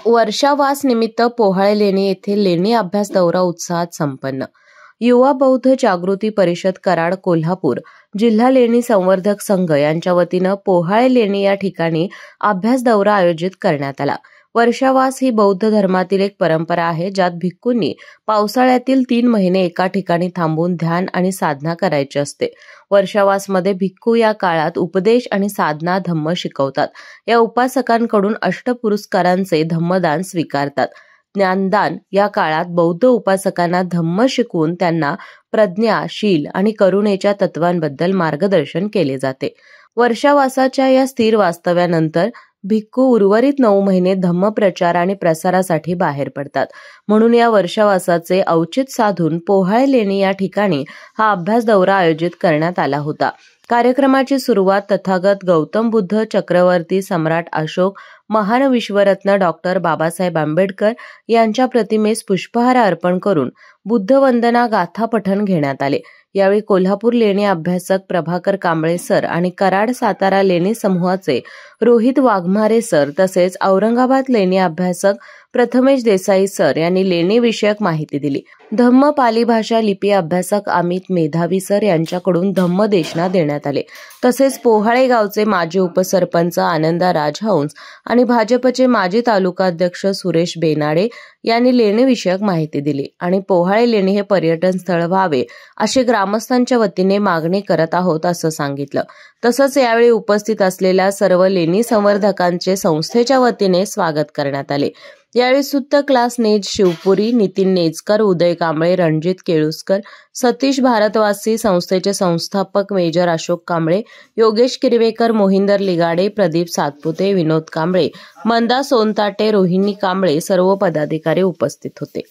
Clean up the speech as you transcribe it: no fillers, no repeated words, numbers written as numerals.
वर्षावास निमित्त पोहाळे लेणी येथे लेणी अभ्यास दौरा उत्साहात संपन्न। युवा बौद्ध जागृती परिषद कराड कोल्हापूर जिल्हा लेणी संवर्धक संघ यांच्या वतीनं पोहाळे लेणी या ठिकाणी अभ्यास दौरा आयोजित करण्यात आला। वर्षावास ही बौद्ध धर्मातील एक परंपरा आहे, ज्यात भिक्खूंनी पावसाळ्यातील 3 महिने एका ठिकाणी थांबून ध्यान आणि साधना करायची असते। वर्षावासमध्ये भिक्खू या काळात उपदेश आणि साधना धम्म शिकवतात। या उपासकांकडून अष्टपुरुषकारांचे धम्मदान स्वीकारतात। ज्ञानदान या काळात बौद्ध उपासकांना धम्म शिकवून त्यांना प्रज्ञा, शील आणि करुणेच्या तत्वांबद्दल मार्गदर्शन केले जाते। वर्षावासाच्या या स्थिर वास्तव्यानंतर भिक्खू उर्वरित 9 महिने धम्म प्रचार आणि प्रसारासाठी बाहेर पडतात। म्हणून या वर्षावासाचे औचित्य साधून पोहाळे लेणी या ठिकाणी हा अभ्यास दौरा आयोजित करण्यात आला होता। कार्यक्रमाची सुरुवात तथागत गौतम बुद्ध, चक्रवर्ती सम्राट अशोक, महान विश्वरत्न डॉक्टर बाबासाहेब आंबेडकर यांच्या प्रतिमेस पुष्पहार अर्पण करून बुद्ध वंदना गाथा पठण घेण्यात आले। यावेळी कोल्हापूर लेणी अभ्यासक प्रभाकर कांबळे सर आणि कराड सातारा लेणी समूहाचे रोहित वाघमारे सर तसेच औरंगाबाद लेणी अभ्यासक प्रथमेश देसाई सर यांनी लेणी विषयक माहिती दिली। धम्म पाली भाषा लिपी अभ्यासक अमित मेधावी सर यांच्याकडून धम्मदेशना देण्यात आले। तसेच पोहाळे गावचे माजी उपसरपंच आनंदा राजहंस आणि भाजपचे माजी तालुकाध्यक्ष सुरेश बेनाडे यांनी लेणी विषयक माहिती दिली आणि पोहाळे लेणी हे पर्यटन स्थळ व्हावे अशी ग्रामस्थांच्या वतीने मागणी करत आहोत असं सांगितलं। तसंच यावेळी उपस्थित असलेल्या सर्व लेणी संवर्धकांचे संस्थेच्या वतीने स्वागत करण्यात आले। यावेळी सुत्त क्लास नेज शिवपुरी, नितीन नेजकर, उदय कांबळे, रणजित केळुसकर, सतीश भारतवासी, संस्थेचे संस्थापक मेजर अशोक कांबळे, योगेश किरवेकर, मोहिंदर लिगाडे, प्रदीप सातपुते, विनोद कांबळे, मंदा सोनताटे, रोहिणी कांबळे सर्व पदाधिकारी उपस्थित होते।